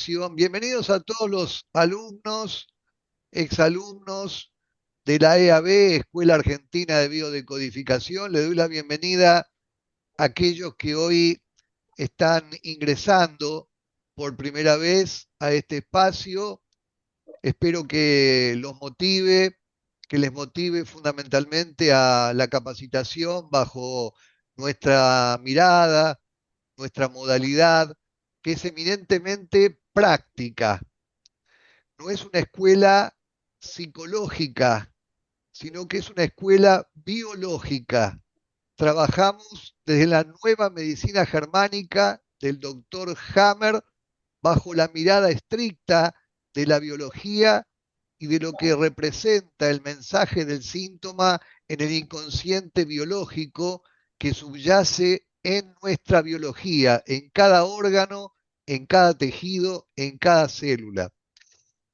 Biodecodificación. Bienvenidos a todos los alumnos, exalumnos de la EAB, Escuela Argentina de Biodecodificación. Le doy la bienvenida a aquellos que hoy están ingresando por primera vez a este espacio. Espero que los motive, que les motive fundamentalmente a la capacitación bajo nuestra mirada, nuestra modalidad, que es eminentemente práctica. No es una escuela psicológica, sino que es una escuela biológica. Trabajamos desde la nueva medicina germánica del doctor Hammer bajo la mirada estricta de la biología y de lo que representa el mensaje del síntoma en el inconsciente biológico que subyace en nuestra biología, en cada órgano, en cada tejido, en cada célula.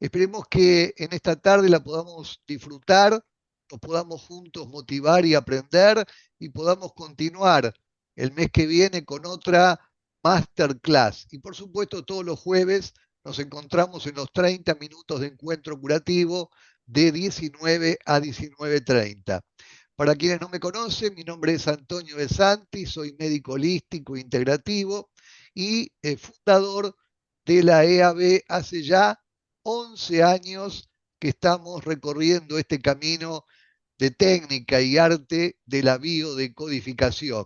Esperemos que en esta tarde la podamos disfrutar, nos podamos juntos motivar y aprender y podamos continuar el mes que viene con otra masterclass. Y por supuesto, todos los jueves nos encontramos en los 30 minutos de encuentro curativo de 19 a 19:30. Para quienes no me conocen, mi nombre es Antonio De Santi, soy médico holístico integrativo y fundador de la EAB hace ya 11 años que estamos recorriendo este camino de técnica y arte de la biodecodificación.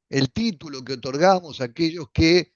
El título que otorgamos a aquellos que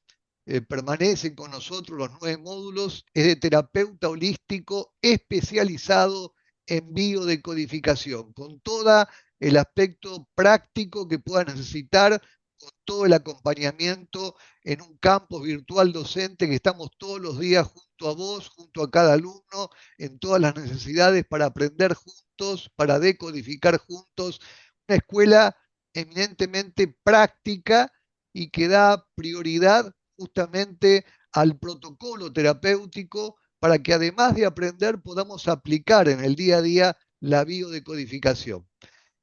permanecen con nosotros los 9 módulos es de terapeuta holístico especializado en biodecodificación, con todo el aspecto práctico que pueda necesitar, con todo el acompañamiento en un campus virtual docente que estamos todos los días junto a vos, junto a cada alumno, en todas las necesidades para aprender juntos, para decodificar juntos. Una escuela eminentemente práctica y que da prioridad justamente al protocolo terapéutico para que además de aprender podamos aplicar en el día a día la biodecodificación.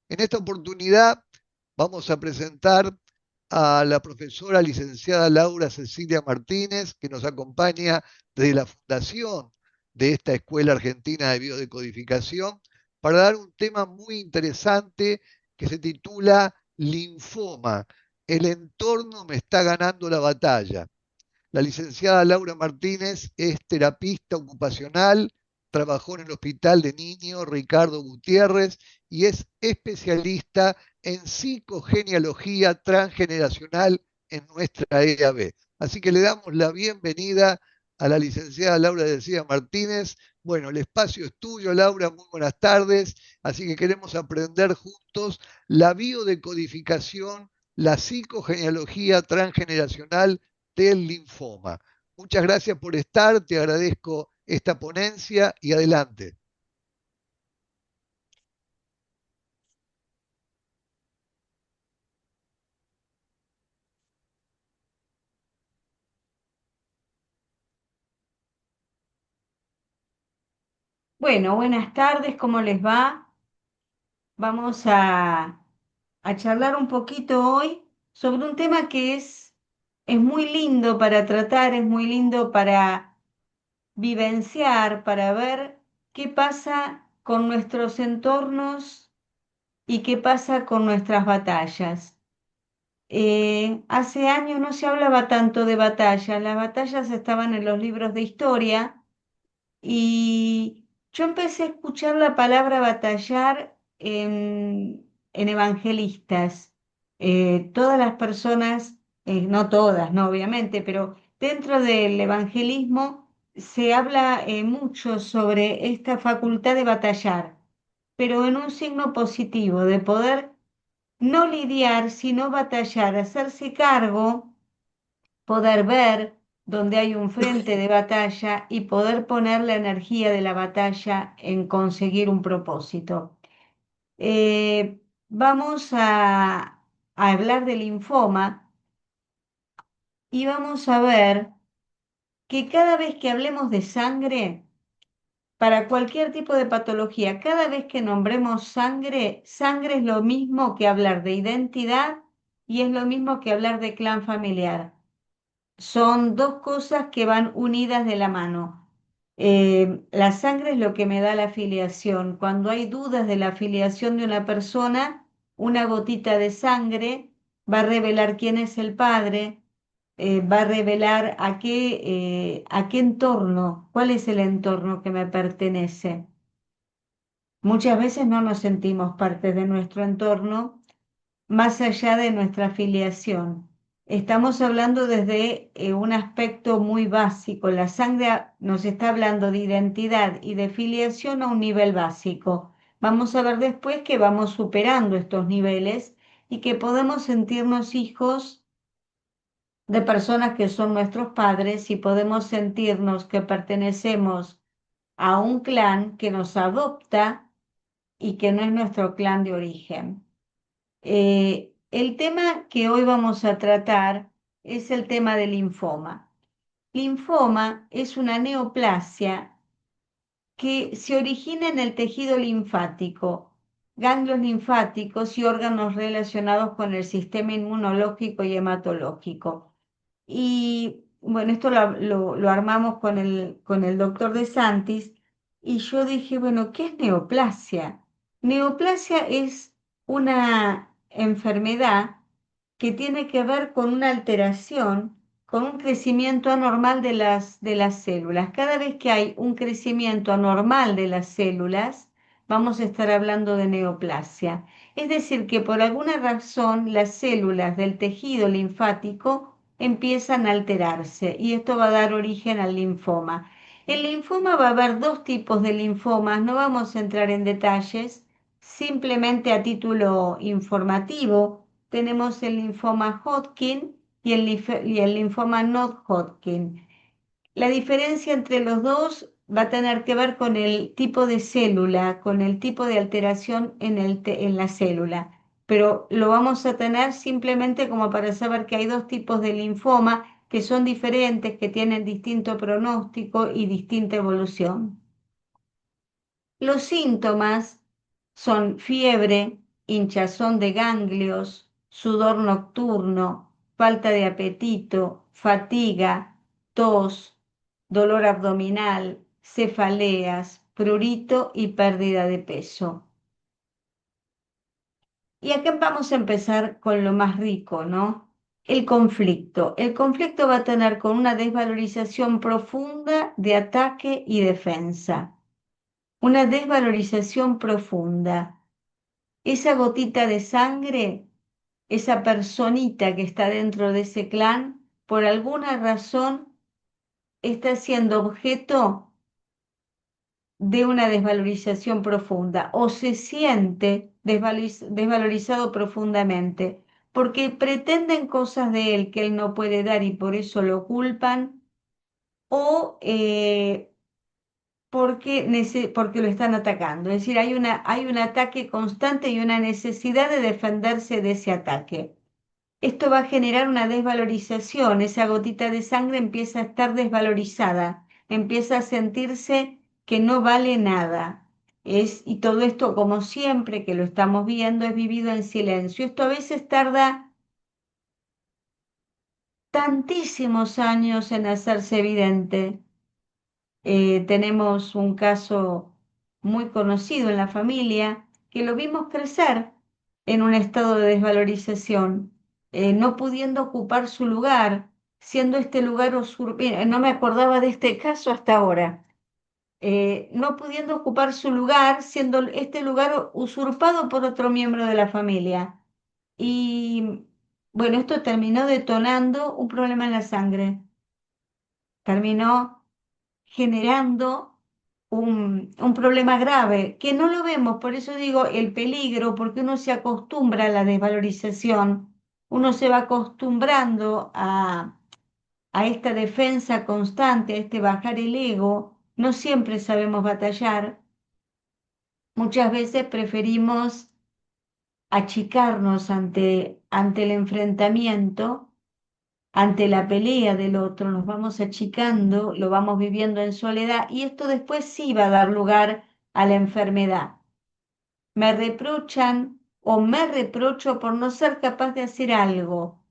En esta oportunidad vamos a presentar a la profesora licenciada Laura Cecilia Martínez, que nos acompaña desde la fundación de esta Escuela Argentina de Biodecodificación, para dar un tema muy interesante que se titula Linfoma. El entorno me está ganando la batalla. La licenciada Laura Martínez es terapista ocupacional, trabajó en el Hospital de Niños Ricardo Gutiérrez y es especialista en psicogenealogía transgeneracional en nuestra EAB. Así que le damos la bienvenida a la licenciada Laura Decía Martínez. Bueno, el espacio es tuyo, Laura, muy buenas tardes. Así que queremos aprender juntos la biodecodificación, la psicogenealogía transgeneracional del linfoma. Muchas gracias por estar, te agradezco esta ponencia y adelante. Bueno, buenas tardes, ¿cómo les va? Vamos a charlar un poquito hoy sobre un tema que es muy lindo para tratar, es muy lindo para vivenciar, para ver qué pasa con nuestros entornos y qué pasa con nuestras batallas. Hace años no se hablaba tanto de batallas, las batallas estaban en los libros de historia. Y yo empecé a escuchar la palabra batallar en evangelistas. Todas las personas, no todas, no obviamente, pero dentro del evangelismo se habla mucho sobre esta facultad de batallar, pero en un signo positivo, de poder no lidiar, sino batallar, hacerse cargo, poder ver donde hay un frente de batalla y poder poner la energía de la batalla en conseguir un propósito. Vamos a hablar del linfoma y vamos a ver que cada vez que hablemos de sangre, para cualquier tipo de patología, cada vez que nombremos sangre, sangre es lo mismo que hablar de identidad y es lo mismo que hablar de clan familiar. son dos cosas que van unidas de la mano. La sangre es lo que me da la filiación. Cuando hay dudas de la filiación de una persona, una gotita de sangre va a revelar quién es el padre, va a revelar a qué entorno, cuál es el entorno que me pertenece. Muchas veces no nos sentimos parte de nuestro entorno más allá de nuestra filiación. Estamos hablando desde un aspecto muy básico. La sangre nos está hablando de identidad y de filiación a un nivel básico. Vamos a ver después que vamos superando estos niveles y que podemos sentirnos hijos de personas que son nuestros padres y podemos sentirnos que pertenecemos a un clan que nos adopta y que no es nuestro clan de origen. El tema que hoy vamos a tratar es el tema del linfoma. Linfoma es una neoplasia que se origina en el tejido linfático, ganglios linfáticos y órganos relacionados con el sistema inmunológico y hematológico. Y bueno, esto lo armamos con el doctor De Santis y yo dije, bueno, ¿qué es neoplasia? Neoplasia es una enfermedad que tiene que ver con una alteración, con un crecimiento anormal de las células. Cada vez que hay un crecimiento anormal de las células, vamos a estar hablando de neoplasia. Es decir, que por alguna razón las células del tejido linfático empiezan a alterarse y esto va a dar origen al linfoma. El linfoma va a haber dos tipos de linfomas, no vamos a entrar en detalles, simplemente a título informativo tenemos el linfoma Hodgkin y el linfoma no Hodgkin. La diferencia entre los dos va a tener que ver con el tipo de célula, con el tipo de alteración en la célula, pero lo vamos a tener simplemente como para saber que hay dos tipos de linfoma que son diferentes, que tienen distinto pronóstico y distinta evolución. Los síntomas son fiebre, hinchazón de ganglios, sudor nocturno, falta de apetito, fatiga, tos, dolor abdominal, cefaleas, prurito y pérdida de peso. Y acá vamos a empezar con lo más rico, ¿no? El conflicto. El conflicto va a tener con una desvalorización profunda de ataque y defensa. Una desvalorización profunda. Esa gotita de sangre, esa personita que está dentro de ese clan, por alguna razón está siendo objeto de una desvalorización profunda o se siente desvalorizado profundamente porque pretenden cosas de él que él no puede dar y por eso lo culpan o porque lo están atacando. Es decir, hay un ataque constante y una necesidad de defenderse de ese ataque. Esto va a generar una desvalorización, esa gotita de sangre empieza a estar desvalorizada, empieza a sentirse que no vale nada. Y todo esto, como siempre que lo estamos viendo, es vivido en silencio. Esto a veces tarda tantísimos años en hacerse evidente. Tenemos un caso muy conocido en la familia que lo vimos crecer en un estado de desvalorización, no pudiendo ocupar su lugar, siendo este lugar usurpado. No me acordaba de este caso hasta ahora. No pudiendo ocupar su lugar, siendo este lugar usurpado por otro miembro de la familia. Y bueno, esto terminó detonando un problema en la sangre. Terminó generando un problema grave, que no lo vemos, por eso digo el peligro, porque uno se acostumbra a la desvalorización, uno se va acostumbrando a esta defensa constante, a este bajar el ego, no siempre sabemos batallar, muchas veces preferimos achicarnos ante el enfrentamiento ante la pelea del otro, nos vamos achicando, lo vamos viviendo en soledad y esto después sí va a dar lugar a la enfermedad. Me reprochan o me reprocho por no ser capaz de hacer algo.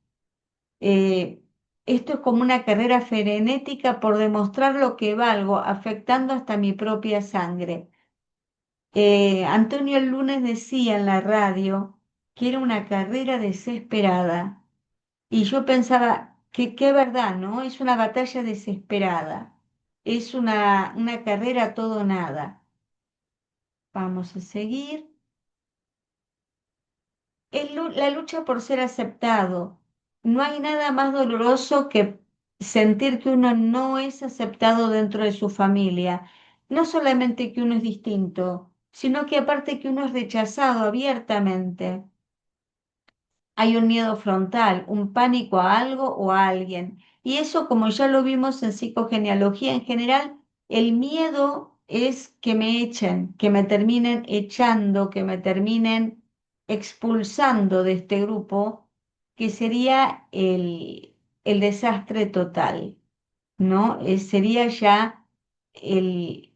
Eh, Esto es como una carrera frenética por demostrar lo que valgo, afectando hasta mi propia sangre. Antonio el lunes decía en la radio que era una carrera desesperada. Y yo pensaba que qué verdad, ¿no? Es una batalla desesperada. Es una carrera a todo o nada. Vamos a seguir. La lucha por ser aceptado. No hay nada más doloroso que sentir que uno no es aceptado dentro de su familia. No solamente que uno es distinto, sino que aparte que uno es rechazado abiertamente. Hay un miedo frontal, un pánico a algo o a alguien. Y eso, como ya lo vimos en psicogenealogía en general, el miedo es que me echen, que me terminen echando, que me terminen expulsando de este grupo, que sería el desastre total, ¿no? Sería ya el,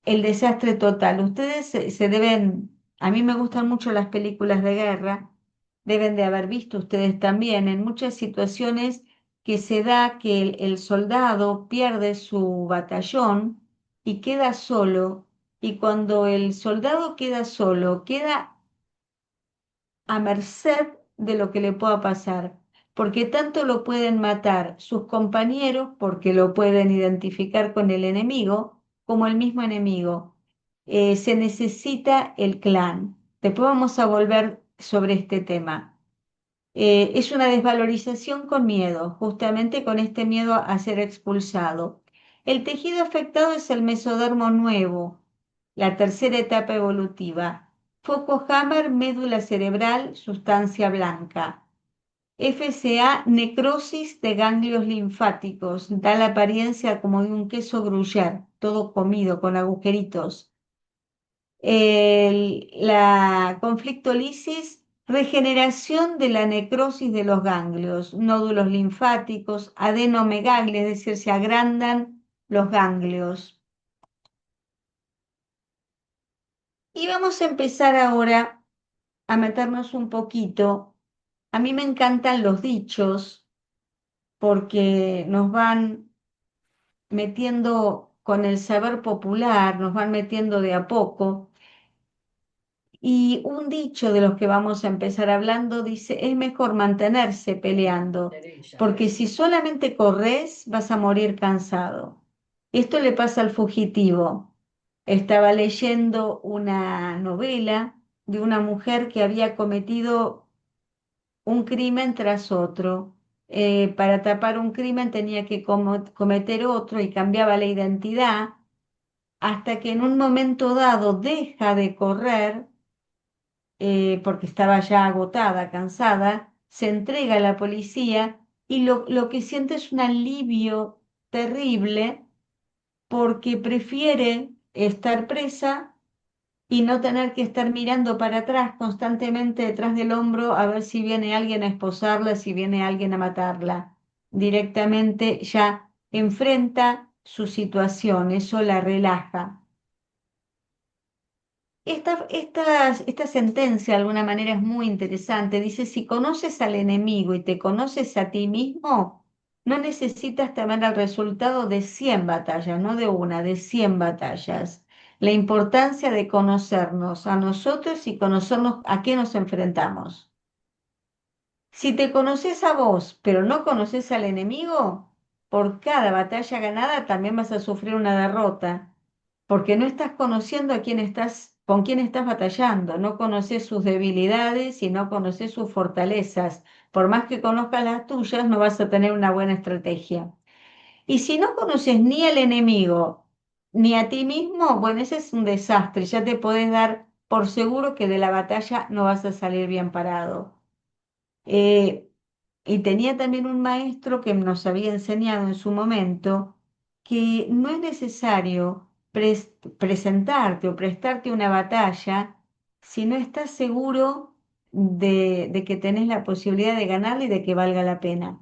el desastre total. Ustedes se deben, a mí me gustan mucho las películas de guerra, deben de haber visto ustedes también en muchas situaciones que se da que el soldado pierde su batallón y queda solo, y cuando el soldado queda solo, queda a merced de lo que le pueda pasar, porque tanto lo pueden matar sus compañeros, porque lo pueden identificar con el enemigo, como el mismo enemigo. Se necesita el clan. Después vamos a volver sobre este tema. Es una desvalorización con miedo, justamente con este miedo a ser expulsado. El tejido afectado es el mesodermo nuevo, la tercera etapa evolutiva. Foco Hammer, médula cerebral, sustancia blanca. FCA, necrosis de ganglios linfáticos. Da la apariencia como de un queso gruyère, todo comido con agujeritos. La conflictolisis, regeneración de la necrosis de los ganglios, nódulos linfáticos, adenomegalia, es decir, se agrandan los ganglios. Y vamos a empezar ahora a meternos un poquito. A mí me encantan los dichos porque nos van metiendo con el saber popular, nos van metiendo de a poco. Y un dicho de los que vamos a empezar hablando dice, es mejor mantenerse peleando, porque si solamente corres vas a morir cansado. Esto le pasa al fugitivo. Estaba leyendo una novela de una mujer que había cometido un crimen tras otro. Para tapar un crimen tenía que cometer otro y cambiaba la identidad hasta que en un momento dado deja de correr porque estaba ya agotada, cansada, se entrega a la policía y lo que siente es un alivio terrible porque prefiere estar presa y no tener que estar mirando para atrás constantemente detrás del hombro a ver si viene alguien a esposarla, si viene alguien a matarla. Directamente ya enfrenta su situación, eso la relaja. Esta sentencia de alguna manera es muy interesante. Dice, si conoces al enemigo y te conoces a ti mismo, no necesitas temer el resultado de 100 batallas, no de una, de 100 batallas. La importancia de conocernos a nosotros y conocernos a qué nos enfrentamos. Si te conoces a vos, pero no conoces al enemigo, por cada batalla ganada también vas a sufrir una derrota, porque no estás conociendo a quién estás, con quién estás batallando, no conoces sus debilidades y no conoces sus fortalezas. Por más que conozcas las tuyas, no vas a tener una buena estrategia. Y si no conoces ni al enemigo ni a ti mismo, bueno, ese es un desastre. Ya te podés dar por seguro que de la batalla no vas a salir bien parado. Eh, y tenía también un maestro que nos había enseñado en su momento que no es necesario presentarte o prestarte una batalla si no estás seguro de que tenés la posibilidad de ganarla y de que valga la pena.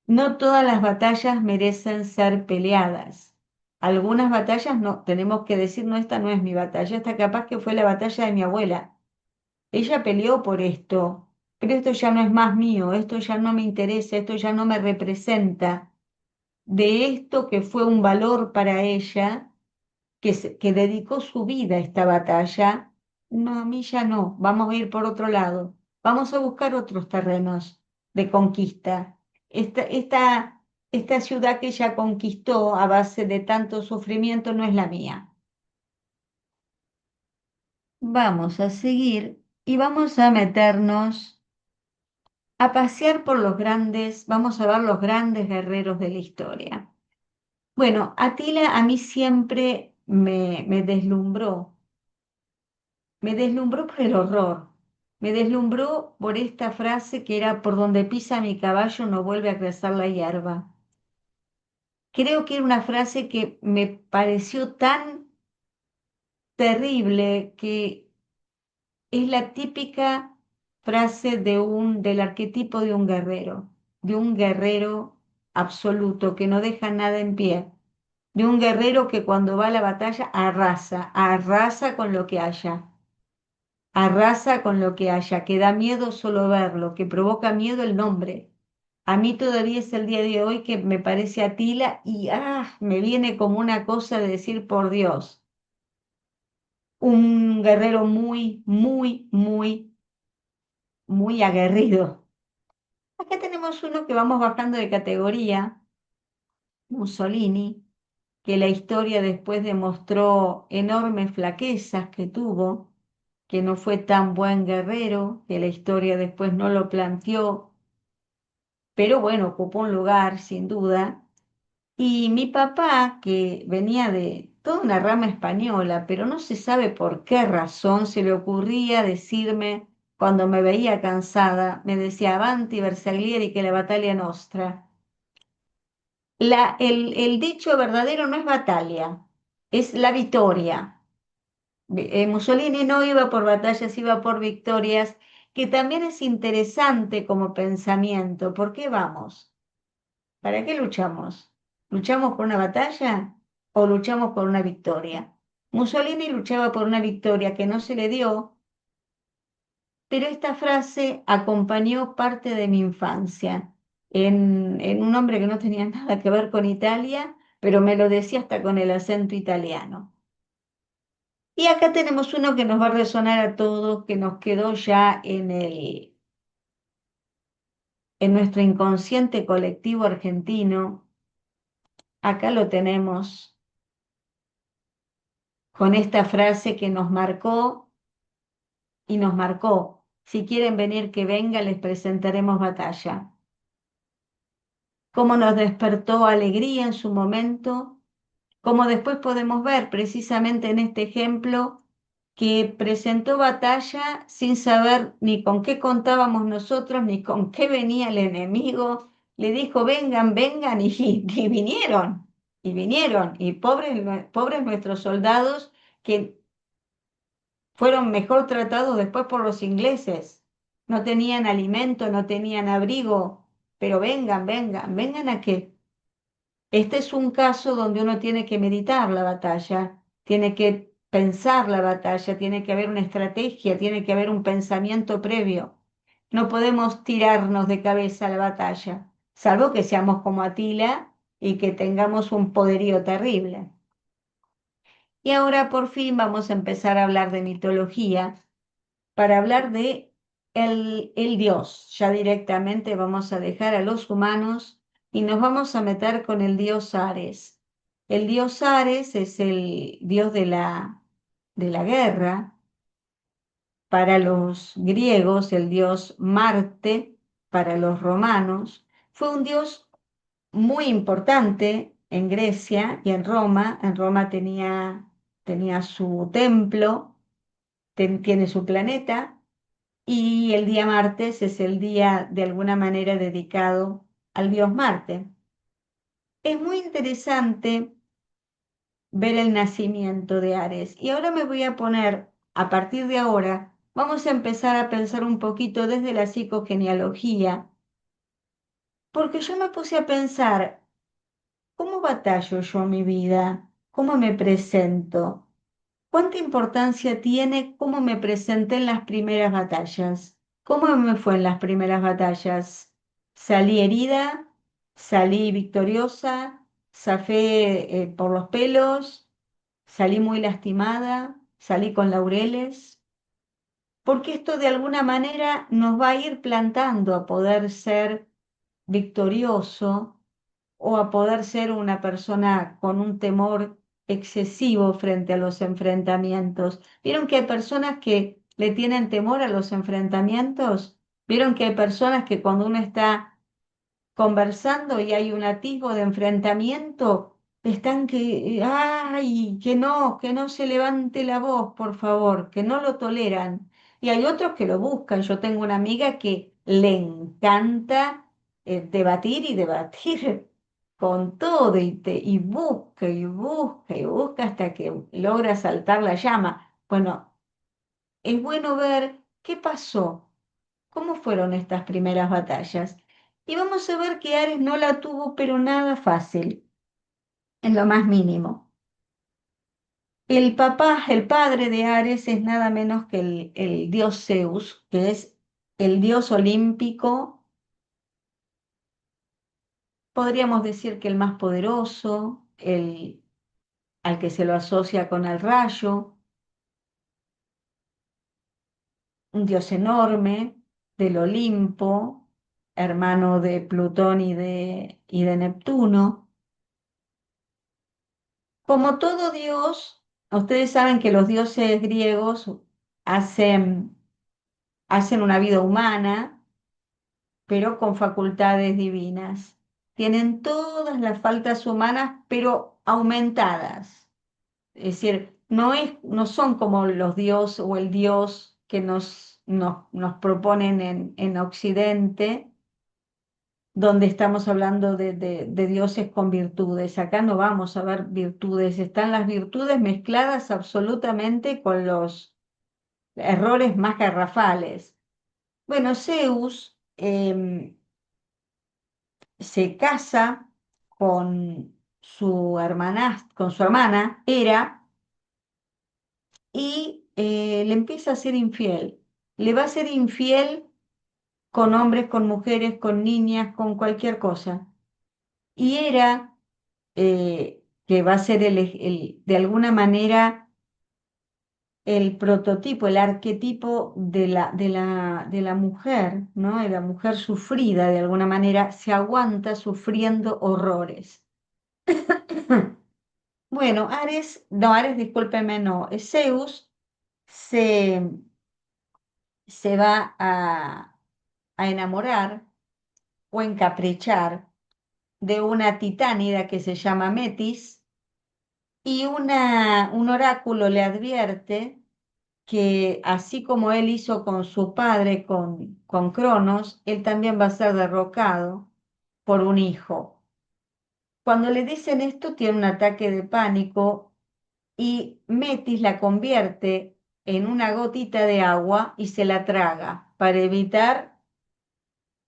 No todas las batallas merecen ser peleadas. Algunas batallas no, tenemos que decir, no, esta no es mi batalla, esta capaz que fue la batalla de mi abuela. Ella peleó por esto, pero esto ya no es más mío, esto ya no me interesa, esto ya no me representa. De esto que fue un valor para ella, que dedicó su vida a esta batalla, no, a mí ya no, vamos a ir por otro lado, vamos a buscar otros terrenos de conquista. Esta ciudad que ella conquistó a base de tanto sufrimiento no es la mía. Vamos a seguir y vamos a meternos a pasear por los grandes, vamos a ver los grandes guerreros de la historia. Bueno, Atila a mí siempre me deslumbró por el horror, me deslumbró por esta frase que era: por donde pisa mi caballo no vuelve a crecer la hierba. Creo que era una frase que me pareció tan terrible, que es la típica frase del arquetipo de un guerrero absoluto que no deja nada en pie, de un guerrero que cuando va a la batalla arrasa, arrasa con lo que haya, arrasa con lo que haya, que da miedo solo verlo, que provoca miedo el nombre. A mí todavía es el día de hoy que me parece Atila y me viene como una cosa de decir, por Dios, un guerrero muy, muy, muy, muy aguerrido. Acá tenemos uno que vamos bajando de categoría, Mussolini, que la historia después demostró enormes flaquezas que tuvo, que no fue tan buen guerrero, que la historia después no lo planteó, pero bueno, ocupó un lugar sin duda. Y mi papá, que venía de toda una rama española, pero no se sabe por qué razón se le ocurría decirme, cuando me veía cansada, me decía: Avanti Bersaglieri, que la batalla nostra. El dicho verdadero no es batalla, es la victoria. Mussolini no iba por batallas, iba por victorias, que también es interesante como pensamiento. ¿Por qué vamos? ¿Para qué luchamos? ¿Luchamos por una batalla o luchamos por una victoria? Mussolini luchaba por una victoria que no se le dio, pero esta frase acompañó parte de mi infancia en un hombre que no tenía nada que ver con Italia, pero me lo decía hasta con el acento italiano. Y acá tenemos uno que nos va a resonar a todos, que nos quedó ya en nuestro inconsciente colectivo argentino. Acá lo tenemos con esta frase que nos marcó y nos marcó: si quieren venir, que venga, les presentaremos batalla. Cómo nos despertó alegría en su momento, como después podemos ver precisamente en este ejemplo, que presentó batalla sin saber ni con qué contábamos nosotros, ni con qué venía el enemigo. Le dijo: vengan, vengan, y vinieron, y pobres, pobres nuestros soldados, que fueron mejor tratados después por los ingleses. No tenían alimento, no tenían abrigo, pero vengan, vengan, vengan a qué. Este es un caso donde uno tiene que meditar la batalla, tiene que pensar la batalla, tiene que haber una estrategia, tiene que haber un pensamiento previo. No podemos tirarnos de cabeza a la batalla, salvo que seamos como Atila y que tengamos un poderío terrible. Y ahora por fin vamos a empezar a hablar de mitología, para hablar de el Dios. Ya directamente vamos a dejar a los humanos y nos vamos a meter con el dios Ares. El dios Ares es el dios de la guerra. Para los griegos, el dios Marte; para los romanos, fue un dios muy importante en Grecia y en Roma. En Roma tenía su templo, tiene su planeta, y el día martes es el día de alguna manera dedicado al dios Marte. Es muy interesante ver el nacimiento de Ares. Y ahora me voy a poner, a partir de ahora, vamos a empezar a pensar un poquito desde la psicogenealogía, porque yo me puse a pensar: ¿cómo batallo yo mi vida? ¿Cómo me presento? ¿Cuánta importancia tiene cómo me presenté en las primeras batallas? ¿Cómo me fue en las primeras batallas? Salí herida, salí victoriosa, zafé por los pelos, salí muy lastimada, salí con laureles, porque esto de alguna manera nos va a ir plantando a poder ser victorioso o a poder ser una persona con un temor excesivo frente a los enfrentamientos. ¿Vieron que hay personas que le tienen temor a los enfrentamientos? ¿Vieron que hay personas que cuando uno está conversando y hay un atisbo de enfrentamiento, están que, ay, que no se levante la voz, por favor, que no lo toleran? Y hay otros que lo buscan. Yo tengo una amiga que le encanta debatir y debatir con todo y busca y busca y busca hasta que logra saltar la llama. Bueno, es bueno ver qué pasó. ¿Cómo fueron estas primeras batallas? Y vamos a ver que Ares no la tuvo, pero nada fácil, en lo más mínimo. El papá, el padre de Ares es nada menos que el dios Zeus, que es el dios olímpico, podríamos decir que el más poderoso, el al que se lo asocia con el rayo, un dios enorme del Olimpo, hermano de Plutón y de Neptuno. Como todo dios, ustedes saben que los dioses griegos hacen, hacen una vida humana, pero con facultades divinas. Tienen todas las faltas humanas, pero aumentadas. Es decir, no son como los dioses o el dios que nos proponen en Occidente, donde estamos hablando de dioses con virtudes. Acá no vamos a ver virtudes, están las virtudes mezcladas absolutamente con los errores más garrafales. Bueno, Zeus se casa con su hermana Hera y le empieza a ser infiel. Le va a ser infiel con hombres, con mujeres, con niñas, con cualquier cosa. Y Hera que va a ser de alguna manera el prototipo, el arquetipo de la mujer, ¿no? De la mujer sufrida, de alguna manera, se aguanta sufriendo horrores. Bueno, Ares, no, Ares, discúlpeme, no, Zeus se, se va a enamorar o encaprichar de una titánida que se llama Metis y un oráculo le advierte que así como él hizo con su padre, con Cronos, él también va a ser derrocado por un hijo. Cuando le dicen esto, tiene un ataque de pánico y Metis la convierte en una gotita de agua y se la traga para evitar,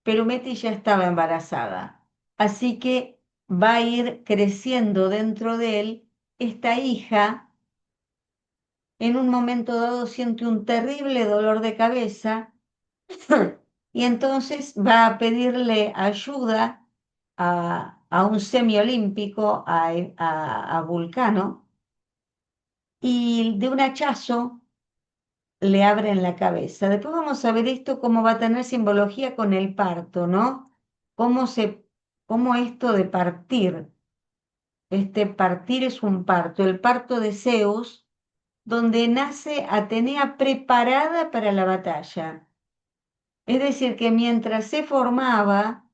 pero Metis ya estaba embarazada. Así que va a ir creciendo dentro de él esta hija. En un momento dado siente un terrible dolor de cabeza y entonces va a pedirle ayuda a un semiolímpico, a Vulcano, y de un hachazo le abren la cabeza. Después vamos a ver esto cómo va a tener simbología con el parto, ¿no? Cómo cómo esto de partir, este partir es un parto, el parto de Zeus, donde nace Atenea preparada para la batalla. Es decir, que mientras se formaba,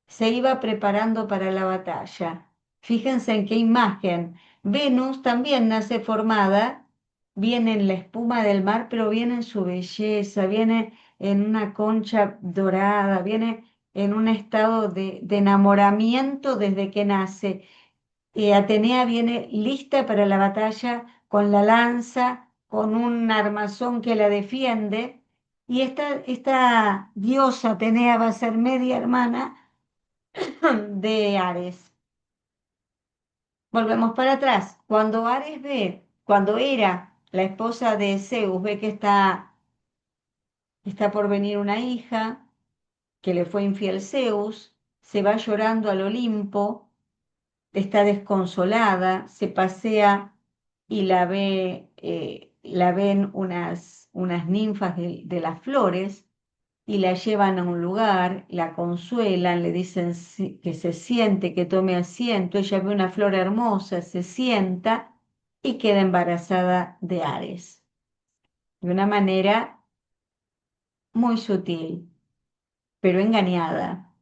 se iba preparando para la batalla. Fíjense en qué imagen. Venus también nace formada, viene en la espuma del mar, pero viene en su belleza, viene en una concha dorada, viene en un estado de enamoramiento desde que nace. Atenea viene lista para la batalla con la lanza, con un armazón que la defiende, y esta diosa Atenea va a ser media hermana de Ares. Volvemos para atrás. Cuando Ares ve, cuando Hera, la esposa de Zeus, ve que está está por venir una hija que le fue infiel Zeus, se va llorando al Olimpo, está desconsolada, se pasea y la ven unas ninfas de las flores y la llevan a un lugar, la consuelan, le dicen que se siente, que tome asiento, ella ve una flor hermosa, se sienta y queda embarazada de Ares, de una manera muy sutil, pero engañada.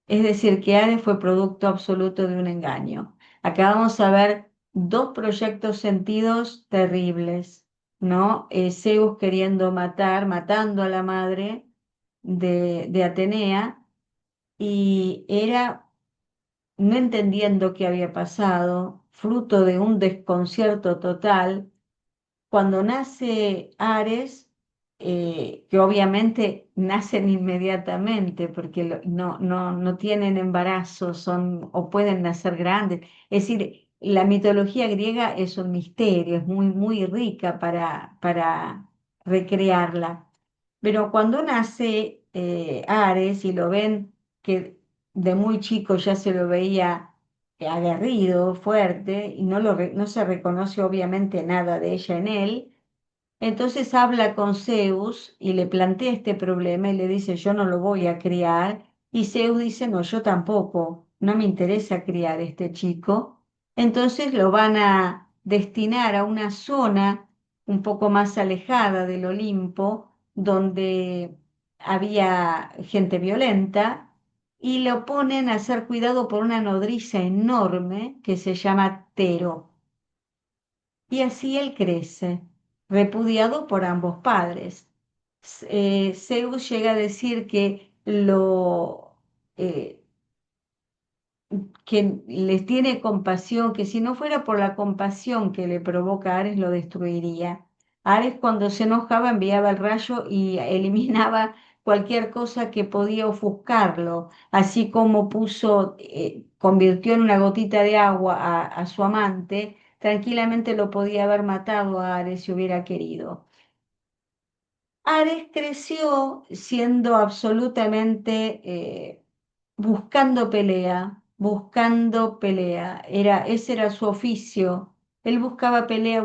Es decir, que Ares fue producto absoluto de un engaño. Acá vamos a ver dos proyectos sentidos terribles, ¿no? Zeus queriendo matando a la madre de Atenea, y era no entendiendo qué había pasado, fruto de un desconcierto total. Cuando nace Ares, que obviamente nacen inmediatamente porque no tienen embarazo, o pueden nacer grandes. Es decir, la mitología griega es un misterio, es muy, muy rica para recrearla. Pero cuando nace Ares y lo ven que de muy chico ya se lo veía aguerrido, fuerte, y no se reconoce obviamente nada de ella en él. Entonces habla con Zeus y le plantea este problema y le dice, yo no lo voy a criar. Y Zeus dice, no, yo tampoco, no me interesa criar este chico. Entonces lo van a destinar a una zona un poco más alejada del Olimpo, donde había gente violenta, y lo ponen a ser cuidado por una nodriza enorme que se llama Tero. Y así él crece, repudiado por ambos padres. Zeus llega a decir eh, que les tiene compasión, que si no fuera por la compasión que le provoca a Ares, lo destruiría. Ares, cuando se enojaba, enviaba el rayo y eliminaba cualquier cosa que podía ofuscarlo, así como convirtió en una gotita de agua a su amante, tranquilamente lo podía haber matado a Ares si hubiera querido. Ares creció siendo absolutamente buscando pelea, buscando pelea. Ese era su oficio. Él buscaba pelea,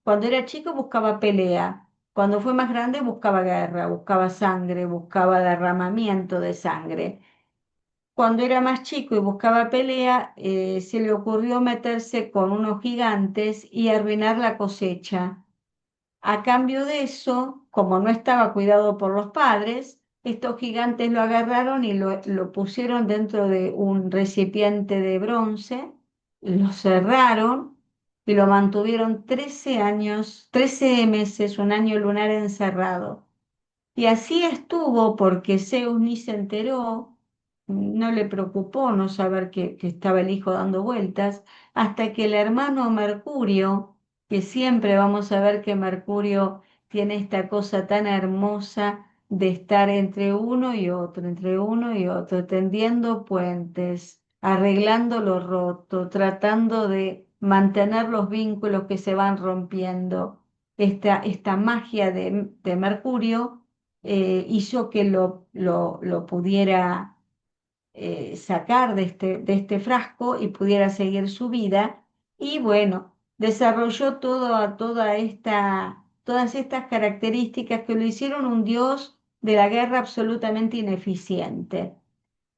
cuando era chico buscaba pelea. Cuando fue más grande buscaba guerra, buscaba sangre, buscaba derramamiento de sangre. Cuando era más chico y buscaba pelea, se le ocurrió meterse con unos gigantes y arruinar la cosecha. A cambio de eso, como no estaba cuidado por los padres, estos gigantes lo agarraron y lo pusieron dentro de un recipiente de bronce, lo cerraron y lo mantuvieron 13 años, 13 meses, un año lunar encerrado. Y así estuvo porque Zeus ni se enteró, no le preocupó no saber que estaba el hijo dando vueltas, hasta que el hermano Mercurio, que siempre vamos a ver que Mercurio tiene esta cosa tan hermosa de estar entre uno y otro, entre uno y otro, tendiendo puentes, arreglando lo roto, tratando de mantener los vínculos que se van rompiendo. Esta magia de Mercurio hizo que lo pudiera sacar de este frasco y pudiera seguir su vida. Y bueno, desarrolló todas estas características que lo hicieron un dios de la guerra absolutamente ineficiente.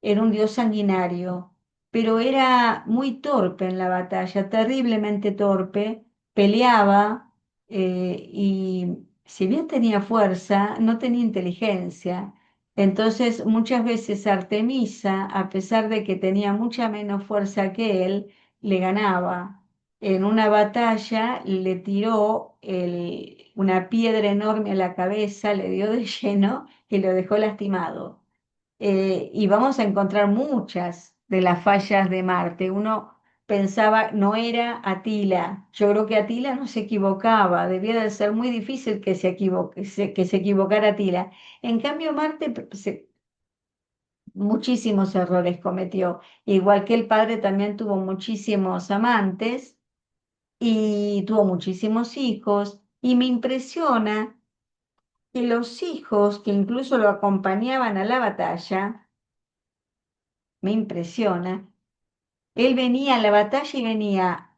Era un dios sanguinario, pero era muy torpe en la batalla, terriblemente torpe, peleaba y si bien tenía fuerza, no tenía inteligencia. Entonces, muchas veces Artemisa, a pesar de que tenía mucha menos fuerza que él, le ganaba. En una batalla le tiró una piedra enorme a la cabeza, le dio de lleno y lo dejó lastimado. Y vamos a encontrar muchas de las fallas de Marte. Uno pensaba, no era Atila. Yo creo que Atila no se equivocaba, debía de ser muy difícil que se equivocara Atila. En cambio, Marte muchísimos errores cometió, igual que el padre también tuvo muchísimos amantes y tuvo muchísimos hijos, y me impresiona que los hijos que incluso lo acompañaban a la batalla, me impresiona, él venía a la batalla y venía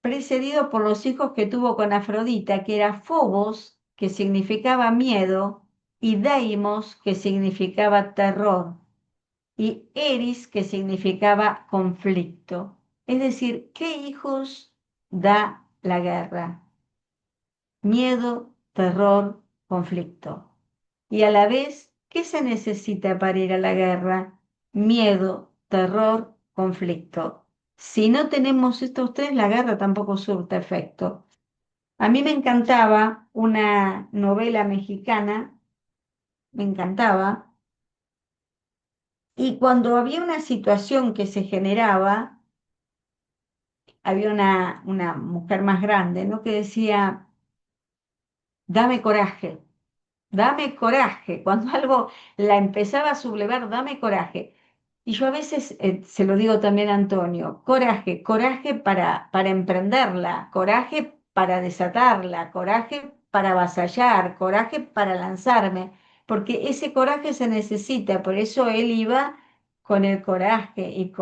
precedido por los hijos que tuvo con Afrodita, que era Fobos, que significaba miedo, y Deimos, que significaba terror, y Eris, que significaba conflicto. Es decir, ¿qué hijos da la guerra? Miedo, terror, conflicto. Y a la vez, ¿qué se necesita para ir a la guerra? Miedo, terror, conflicto. Si no tenemos estos tres, la guerra tampoco surte efecto. A mí me encantaba una novela mexicana, me encantaba, y cuando había una situación que se generaba, había una mujer más grande, ¿no? Que decía, dame coraje. Dame coraje. Cuando algo la empezaba a sublevar, dame coraje. Y yo a veces se lo digo también a Antonio, coraje, coraje para emprenderla, coraje para desatarla, coraje para avasallar, coraje para lanzarme, porque ese coraje se necesita, por eso él iba con el coraje y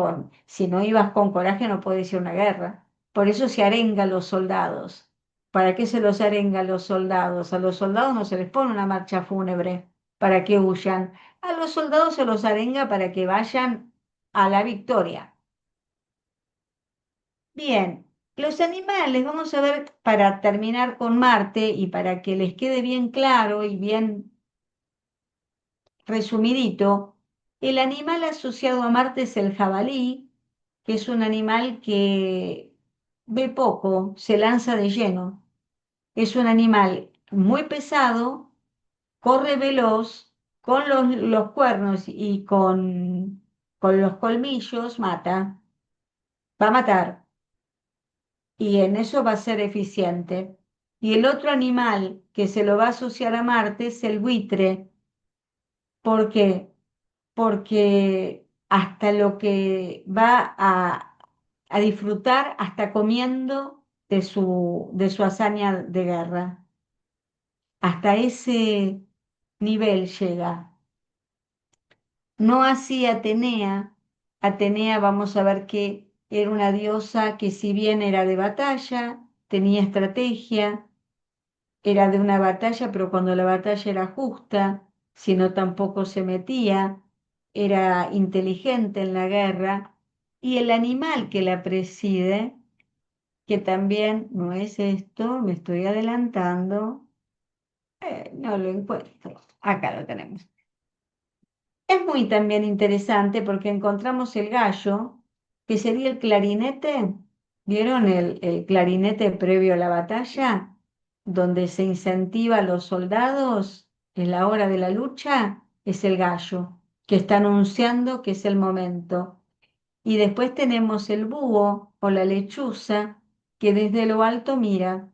si no ibas con coraje no puedes ir a una guerra. Por eso se arenga a los soldados. ¿Para qué se los arenga a los soldados? A los soldados no se les pone una marcha fúnebre para que huyan. A los soldados se los arenga para que vayan a la victoria. Bien, los animales, vamos a ver para terminar con Marte y para que les quede bien claro y bien resumidito, el animal asociado a Marte es el jabalí, que es un animal que ve poco, se lanza de lleno. Es un animal muy pesado, corre veloz, con los cuernos y con los colmillos mata, va a matar y en eso va a ser eficiente. Y el otro animal que se lo va a asociar a Marte es el buitre. ¿Por qué? Porque hasta lo que va a disfrutar, hasta comiendo de su hazaña de guerra. Hasta ese nivel llega. No así Atenea. Atenea, vamos a ver que era una diosa que si bien era de batalla, tenía estrategia, era de una batalla, pero cuando la batalla era justa, si no tampoco se metía, era inteligente en la guerra, y el animal que la preside, que también no es esto, me estoy adelantando, no lo encuentro, acá lo tenemos. Es muy también interesante porque encontramos el gallo, que sería el clarinete. ¿Vieron el clarinete previo a la batalla? Donde se incentiva a los soldados en la hora de la lucha, es el gallo, que está anunciando que es el momento. Y después tenemos el búho o la lechuza, que desde lo alto mira,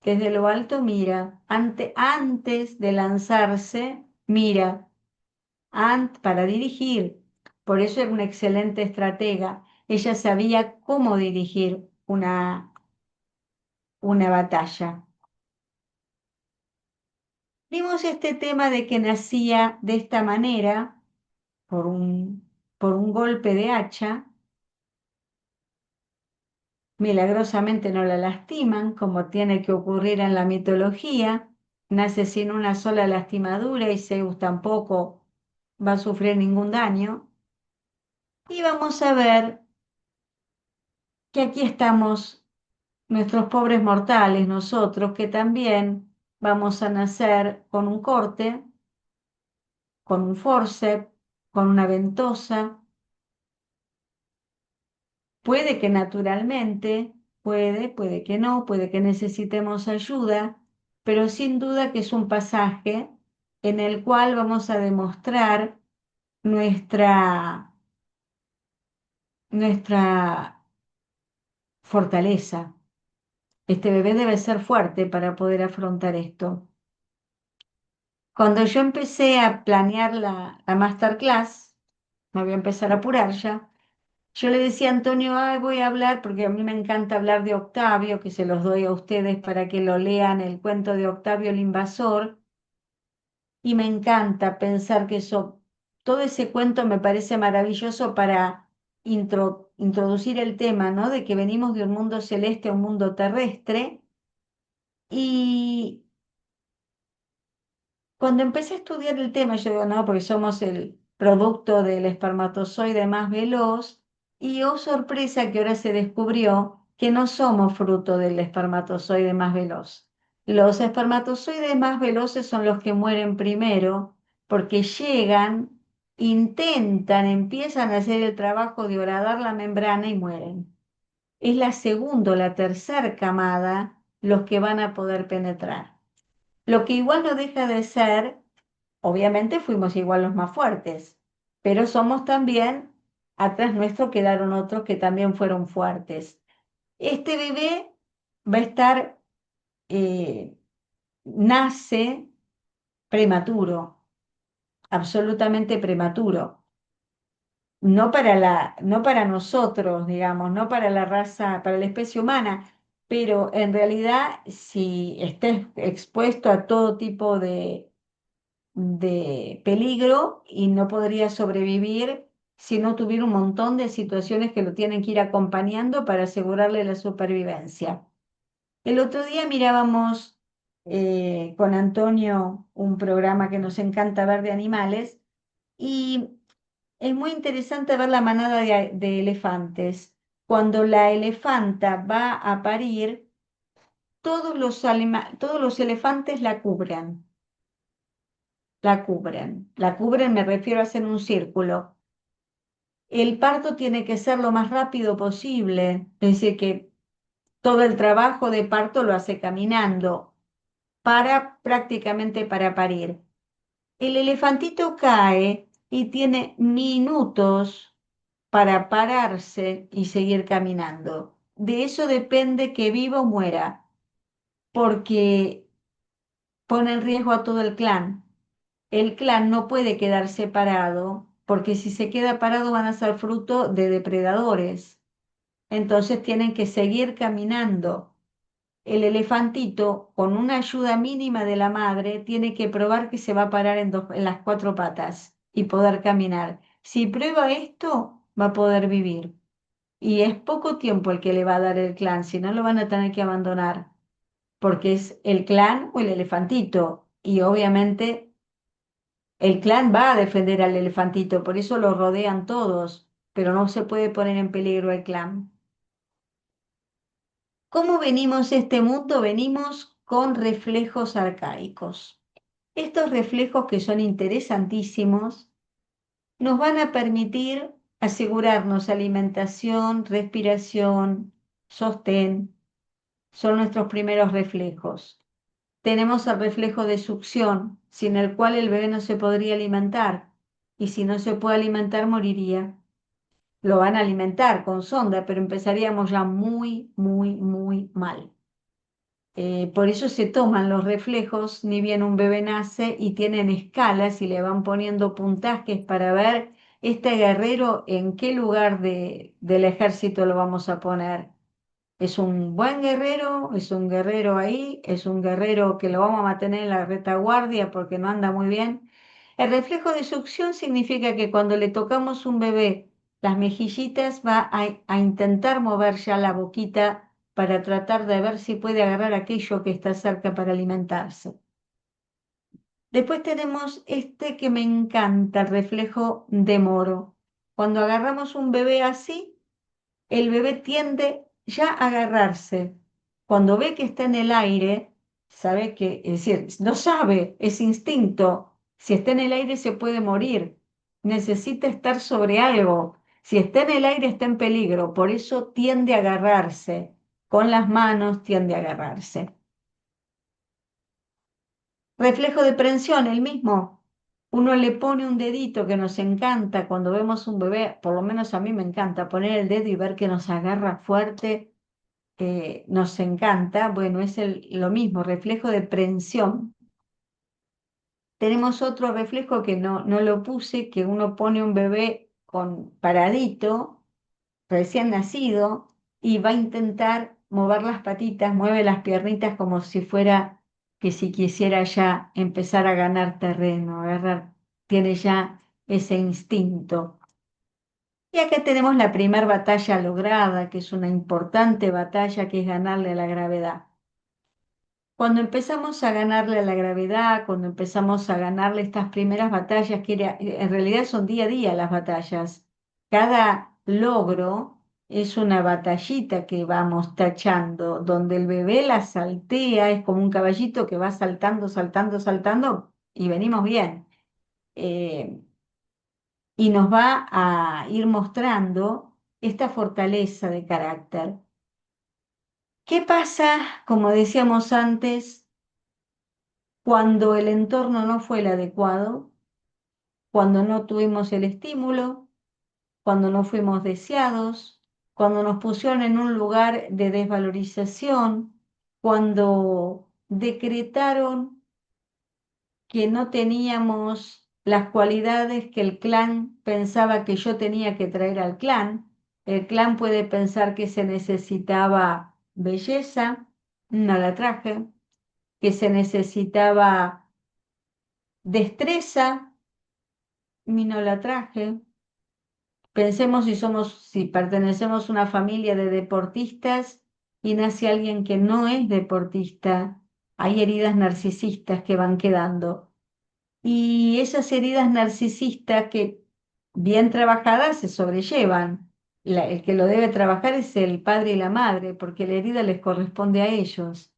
desde lo alto mira, antes de lanzarse, mira para dirigir. Por eso era una excelente estratega. Ella sabía cómo dirigir una batalla. Vimos este tema de que nacía de esta manera, por un golpe de hacha. Milagrosamente no la lastiman, como tiene que ocurrir en la mitología. Nace sin una sola lastimadura y Zeus tampoco va a sufrir ningún daño. Y vamos a ver que aquí estamos nuestros pobres mortales, nosotros, que también vamos a nacer con un corte, con un forceps, con una ventosa. Puede que naturalmente, puede que no, puede que necesitemos ayuda, pero sin duda que es un pasaje en el cual vamos a demostrar nuestra fortaleza. Este bebé debe ser fuerte para poder afrontar esto. Cuando yo empecé a planear la masterclass, me voy a empezar a apurar ya, yo le decía a Antonio, ay, voy a hablar, porque a mí me encanta hablar de Octavio, que se los doy a ustedes para que lo lean, el cuento de Octavio el Invasor, y me encanta pensar que todo ese cuento me parece maravilloso para introducir el tema, ¿no? De que venimos de un mundo celeste a un mundo terrestre. Y cuando empecé a estudiar el tema, yo digo, no, porque somos el producto del espermatozoide más veloz, y oh sorpresa que ahora se descubrió que no somos fruto del espermatozoide más veloz. Los espermatozoides más veloces son los que mueren primero, porque llegan, intentan, empiezan a hacer el trabajo de horadar la membrana y mueren. Es la segunda o la tercera camada los que van a poder penetrar. Lo que igual no deja de ser, obviamente fuimos igual los más fuertes, pero somos también, atrás nuestro quedaron otros que también fueron fuertes. Este bebé va a estar, eh, nace prematuro, absolutamente prematuro. No para nosotros, digamos, no para la raza, para la especie humana, pero en realidad si estés expuesto a todo tipo de peligro y no podría sobrevivir si no tuviera un montón de situaciones que lo tienen que ir acompañando para asegurarle la supervivencia. El otro día mirábamos con Antonio un programa que nos encanta ver de animales y es muy interesante ver la manada de elefantes. Cuando la elefanta va a parir, todos los elefantes la cubren, me refiero a hacer un círculo. El parto tiene que ser lo más rápido posible, es decir, que todo el trabajo de parto lo hace caminando prácticamente para parir. El elefantito cae y tiene minutos para pararse y seguir caminando. De eso depende que viva o muera, porque pone en riesgo a todo el clan. El clan no puede quedar separado, porque si se queda parado van a ser fruto de depredadores. Entonces tienen que seguir caminando. El elefantito, con una ayuda mínima de la madre, tiene que probar que se va a parar en las cuatro patas y poder caminar. Si prueba esto, va a poder vivir. Y es poco tiempo el que le va a dar el clan, si no lo van a tener que abandonar, porque es el clan o el elefantito. Y obviamente el clan va a defender al elefantito, por eso lo rodean todos, pero no se puede poner en peligro el clan. ¿Cómo venimos a este mundo? Venimos con reflejos arcaicos. Estos reflejos que son interesantísimos nos van a permitir asegurarnos alimentación, respiración, sostén. Son nuestros primeros reflejos. Tenemos el reflejo de succión, sin el cual el bebé no se podría alimentar, y si no se puede alimentar, moriría. Lo van a alimentar con sonda, pero empezaríamos ya muy, muy, muy mal. Por eso se toman los reflejos, ni bien un bebé nace y tienen escalas y le van poniendo puntajes para ver este guerrero en qué lugar del ejército lo vamos a poner. ¿Es un buen guerrero? ¿Es un guerrero ahí? ¿Es un guerrero que lo vamos a mantener en la retaguardia porque no anda muy bien? El reflejo de succión significa que cuando le tocamos un bebé las mejillitas va a intentar mover ya la boquita para tratar de ver si puede agarrar aquello que está cerca para alimentarse. Después tenemos este que me encanta, el reflejo de moro. Cuando agarramos un bebé así, el bebé tiende ya a agarrarse. Cuando ve que está en el aire, sabe que, es decir, no sabe, es instinto. Si está en el aire se puede morir. Necesita estar sobre algo. Si está en el aire está en peligro. Por eso tiende a agarrarse. Con las manos tiende a agarrarse. Reflejo de prensión, el mismo. Uno le pone un dedito que nos encanta cuando vemos un bebé, por lo menos a mí me encanta poner el dedo y ver que nos agarra fuerte, nos encanta. Bueno, es lo mismo, reflejo de prensión. Tenemos otro reflejo que no lo puse, que uno pone un bebé con paradito, recién nacido, y va a intentar mover las patitas, mueve las piernitas como si fuera que si quisiera ya empezar a ganar terreno, tiene ya ese instinto. Y acá tenemos la primera batalla lograda, que es una importante batalla, que es ganarle a la gravedad. Cuando empezamos a ganarle a la gravedad, cuando empezamos a ganarle estas primeras batallas, en realidad son día a día las batallas, cada logro es una batallita que vamos tachando, donde el bebé la saltea, es como un caballito que va saltando, saltando, saltando, y venimos bien. Eh, y nos va a ir mostrando esta fortaleza de carácter. ¿Qué pasa, como decíamos antes, cuando el entorno no fue el adecuado, cuando no tuvimos el estímulo, cuando no fuimos deseados, cuando nos pusieron en un lugar de desvalorización, cuando decretaron que no teníamos las cualidades que el clan pensaba que yo tenía que traer al clan? El clan puede pensar que se necesitaba belleza, no la traje, que se necesitaba destreza, no la traje. Pensemos si pertenecemos a una familia de deportistas y nace alguien que no es deportista, hay heridas narcisistas que van quedando. Y esas heridas narcisistas que bien trabajadas se sobrellevan. El que lo debe trabajar es el padre y la madre, porque la herida les corresponde a ellos,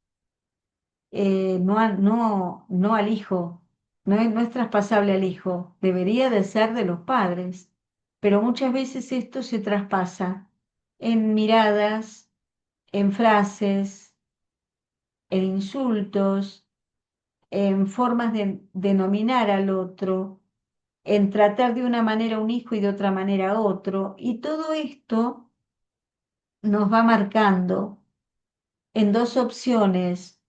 no al hijo, no es traspasable al hijo, debería de ser de los padres, pero muchas veces esto se traspasa en miradas, en frases, en insultos, en formas de denominar al otro, en tratar de una manera a un hijo y de otra manera a otro, y todo esto nos va marcando en dos opciones: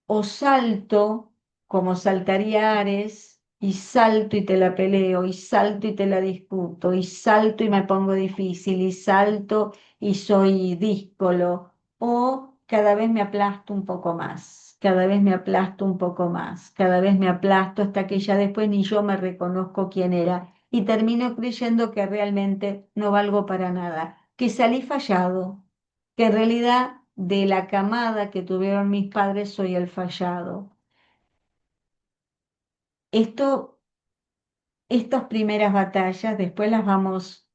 o salto, como saltaría Ares, y salto y te la peleo, y salto y te la disputo, y salto y me pongo difícil, y salto y soy díscolo, o cada vez me aplasto un poco más, cada vez me aplasto un poco más, cada vez me aplasto hasta que ya después ni yo me reconozco quién era, y termino creyendo que realmente no valgo para nada, que salí fallado, que en realidad de la camada que tuvieron mis padres soy el fallado. Esto, estas primeras batallas después las vamos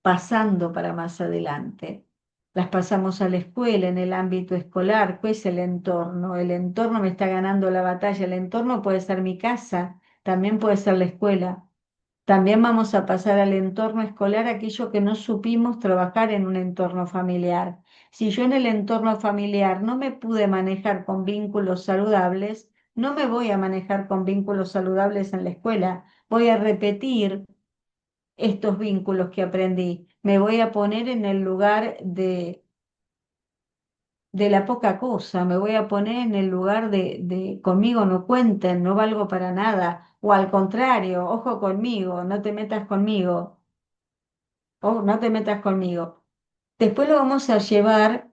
pasando para más adelante. Las pasamos a la escuela, en el ámbito escolar, pues el entorno. El entorno me está ganando la batalla. El entorno puede ser mi casa, también puede ser la escuela. También vamos a pasar al entorno escolar aquello que no supimos trabajar en un entorno familiar. Si yo en el entorno familiar no me pude manejar con vínculos saludables, no me voy a manejar con vínculos saludables en la escuela. Voy a repetir estos vínculos que aprendí. Me voy a poner en el lugar de la poca cosa, me voy a poner en el lugar de conmigo no cuenten, no valgo para nada, o al contrario, ojo conmigo, no te metas conmigo, o no te metas conmigo. Después lo vamos a llevar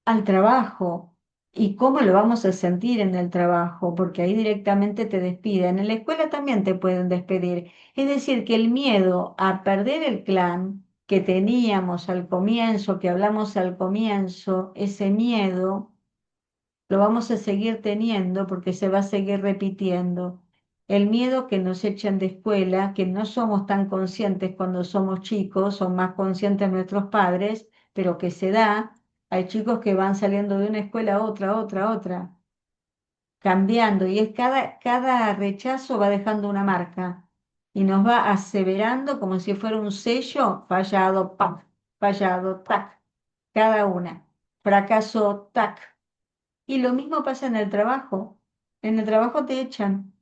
al trabajo. ¿Y cómo lo vamos a sentir en el trabajo? Porque ahí directamente te despiden. En la escuela también te pueden despedir. Es decir, que el miedo a perder el clan que teníamos al comienzo, que hablamos al comienzo, ese miedo lo vamos a seguir teniendo porque se va a seguir repitiendo. El miedo que nos echan de escuela, que no somos tan conscientes cuando somos chicos, son más conscientes nuestros padres, pero que se da. Hay chicos que van saliendo de una escuela a otra, a otra, a otra, cambiando, y es cada rechazo va dejando una marca y nos va aseverando como si fuera un sello: fallado, ¡pac! Fallado, tac, cada una, fracaso, tac. Y lo mismo pasa en el trabajo. En el trabajo te echan.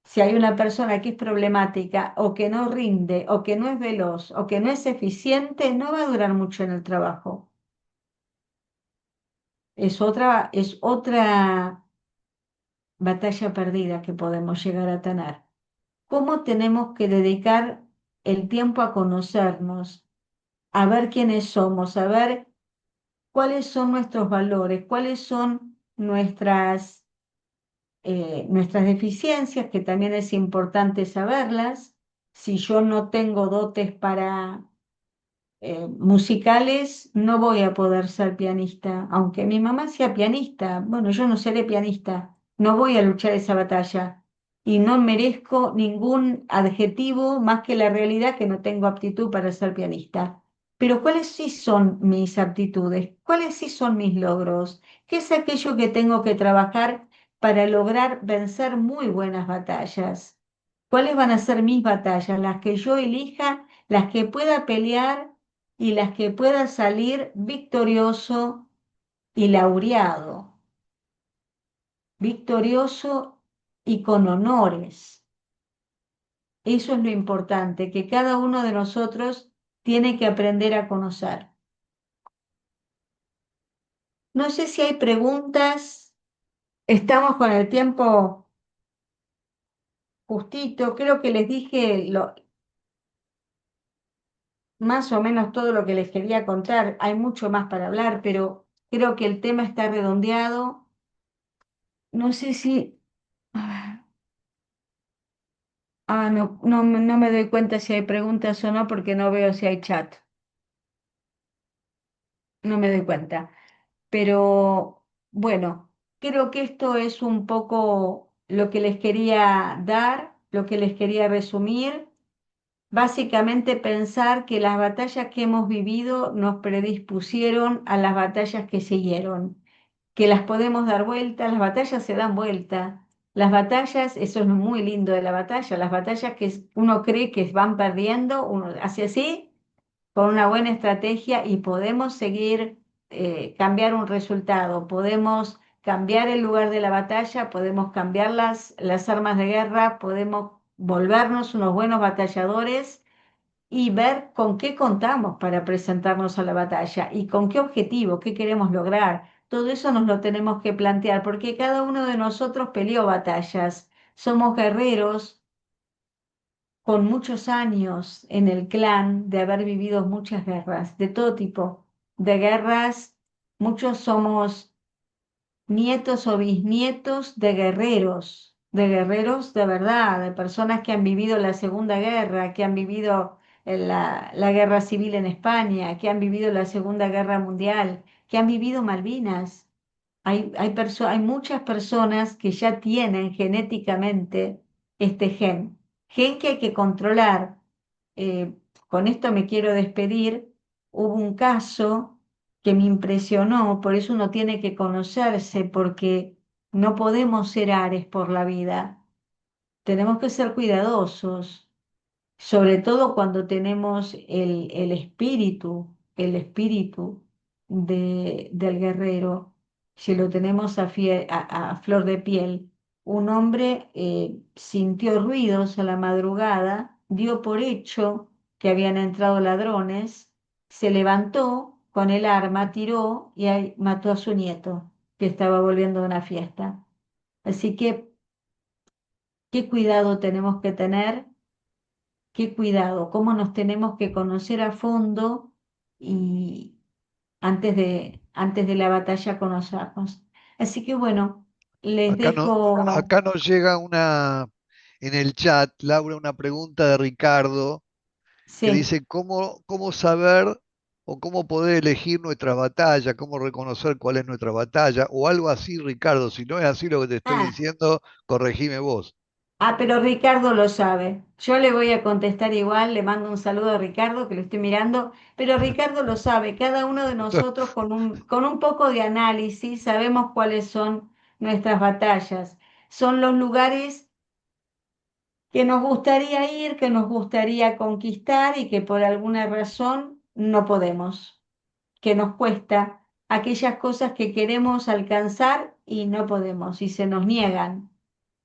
Si hay una persona que es problemática o que no rinde o que no es veloz o que no es eficiente, no va a durar mucho en el trabajo. Es otra batalla perdida que podemos llegar a tener. ¿Cómo tenemos que dedicar el tiempo a conocernos, a ver quiénes somos, a ver cuáles son nuestros valores, cuáles son nuestras nuestras deficiencias, que también es importante saberlas. Si yo no tengo dotes para musicales, no voy a poder ser pianista, aunque mi mamá sea pianista. Bueno, yo no seré pianista, no voy a luchar esa batalla y no merezco ningún adjetivo más que la realidad que no tengo aptitud para ser pianista. Pero ¿cuáles sí son mis aptitudes? ¿Cuáles sí son mis logros? ¿Qué es aquello que tengo que trabajar para lograr vencer muy buenas batallas? ¿Cuáles van a ser mis batallas? Las que yo elija, las que pueda pelear y las que pueda salir victorioso y laureado, victorioso y con honores. Eso es lo importante, que cada uno de nosotros tiene que aprender a conocer. No sé si hay preguntas. Estamos con el tiempo justito. Creo que les dije más o menos todo lo que les quería contar. Hay mucho más para hablar, pero creo que el tema está redondeado. No sé si... no, no, no me doy cuenta si hay preguntas o no porque no veo si hay chat. No me doy cuenta. Pero bueno, creo que esto es un poco lo que les quería dar, lo que les quería resumir. Básicamente pensar que las batallas que hemos vivido nos predispusieron a las batallas que siguieron, que las podemos dar vuelta, las batallas se dan vuelta. Las batallas, eso es muy lindo de la batalla, las batallas que uno cree que van perdiendo, uno hace así, con una buena estrategia y podemos seguir, cambiar un resultado, podemos cambiar el lugar de la batalla, podemos cambiar las armas de guerra, podemos volvernos unos buenos batalladores y ver con qué contamos para presentarnos a la batalla y con qué objetivo, qué queremos lograr. Todo eso nos lo tenemos que plantear porque cada uno de nosotros peleó batallas. Somos guerreros con muchos años en el clan de haber vivido muchas guerras, de todo tipo de guerras. Muchos somos nietos o bisnietos de guerreros de verdad, de personas que han vivido la Segunda Guerra, que han vivido la Guerra Civil en España, que han vivido la Segunda Guerra Mundial, que han vivido Malvinas. Hay muchas personas que ya tienen genéticamente este gen que hay que controlar. Eh, con esto me quiero despedir. Hubo un caso que me impresionó, por eso uno tiene que conocerse, porque no podemos ser Ares por la vida, tenemos que ser cuidadosos, sobre todo cuando tenemos el espíritu del guerrero, si lo tenemos a flor de piel. Un hombre sintió ruidos a la madrugada, dio por hecho que habían entrado ladrones, se levantó con el arma, tiró y ahí mató a su nieto, que estaba volviendo de una fiesta. Así que, qué cuidado tenemos que tener, qué cuidado, cómo nos tenemos que conocer a fondo y antes de la batalla conocernos. Así que bueno, les Acá no, dejo, acá nos llega en el chat, Laura, una pregunta de Ricardo que sí. dice cómo saber o cómo poder elegir nuestra batalla, cómo reconocer cuál es nuestra batalla, o algo así, Ricardo. Si no es así lo que te estoy Ah, diciendo, corregime vos. pero Ricardo lo sabe. Yo le voy a contestar igual, le mando un saludo a Ricardo, que lo estoy mirando, pero Ricardo lo sabe. Cada uno de nosotros con un poco de análisis sabemos cuáles son nuestras batallas. Son los lugares que nos gustaría ir, que nos gustaría conquistar y que por alguna razón no podemos, que nos cuesta aquellas cosas que queremos alcanzar y no podemos y se nos niegan.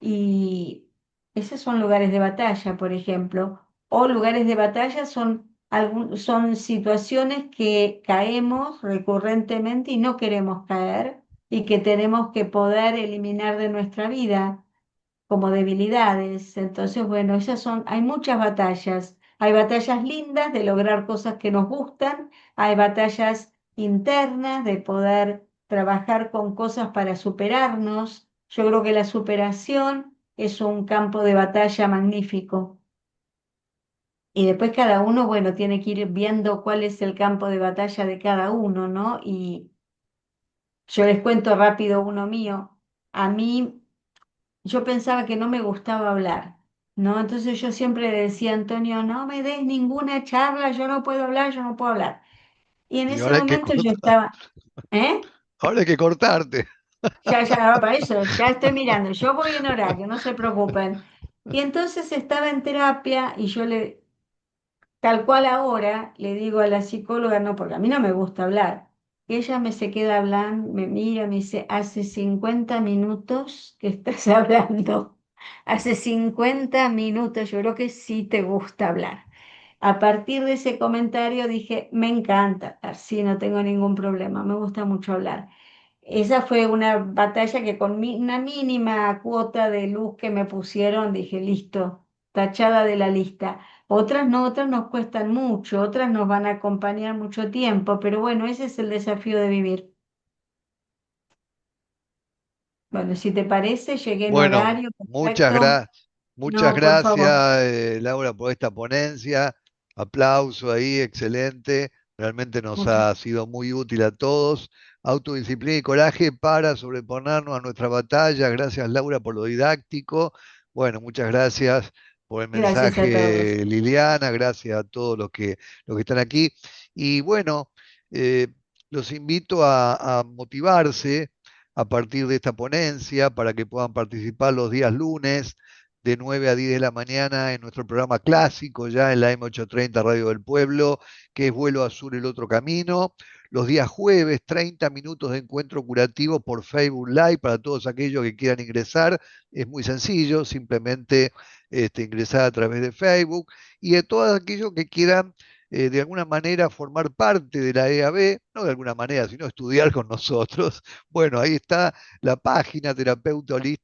Y esos son lugares de batalla, por ejemplo, o lugares de batalla son situaciones que caemos recurrentemente y no queremos caer y que tenemos que poder eliminar de nuestra vida como debilidades. Entonces, bueno, hay muchas batallas. Hay batallas lindas de lograr cosas que nos gustan, hay batallas internas de poder trabajar con cosas para superarnos, Yo creo que la superación es un campo de batalla magnífico. Y después cada uno, bueno, tiene que ir viendo cuál es el campo de batalla de cada uno, ¿no? Y yo les cuento rápido uno mío. A mí, yo pensaba que no me gustaba hablar, ¿no? Entonces yo siempre le decía a Antonio, no me des ninguna charla, yo no puedo hablar, yo no puedo hablar. Y en Y ese ahora hay que momento yo cortar, estaba, ¿eh? ahora hay que cortarte. Ya, ya, para eso, ya estoy mirando, yo voy en horario, no se preocupen. Y entonces estaba en terapia y yo le, tal cual ahora le digo a la psicóloga, no, porque a mí no me gusta hablar. Y ella me se queda hablando, me mira, me dice, hace 50 minutos que estás hablando. Hace 50 minutos, yo creo que sí te gusta hablar. A partir de ese comentario dije, me encanta, así no tengo ningún problema, me gusta mucho hablar. Esa fue una batalla que con una mínima cuota de luz que me pusieron, dije, listo, tachada de la lista. Otras no, otras nos cuestan mucho, otras nos van a acompañar mucho tiempo, pero bueno, ese es el desafío de vivir. Bueno, si te parece, llegué en Bueno, horario, perfecto. muchas No, por favor. gracias, Laura, por esta ponencia. Aplauso ahí, excelente. Realmente nos Muchas, ha sido muy útil a todos. Autodisciplina y coraje para sobreponernos a nuestra batalla. Gracias, Laura, por lo didáctico. Bueno, muchas gracias por el gracias a todos. mensaje, Liliana. Gracias a todos los que están aquí. Y bueno, eh, los invito a motivarse a partir de esta ponencia para que puedan participar los días lunes de 9 a 10 de la mañana en nuestro programa clásico ya en la M830 Radio del Pueblo, que es Vuelo Azul el otro camino. Los días jueves, 30 minutos de encuentro curativo por Facebook Live para todos aquellos que quieran ingresar. Es muy sencillo, simplemente ingresar a través de Facebook y de todos aquellos que quieran de alguna manera formar parte de la EAB, no de alguna manera, sino estudiar con nosotros. Bueno, ahí está la página terapeuta holística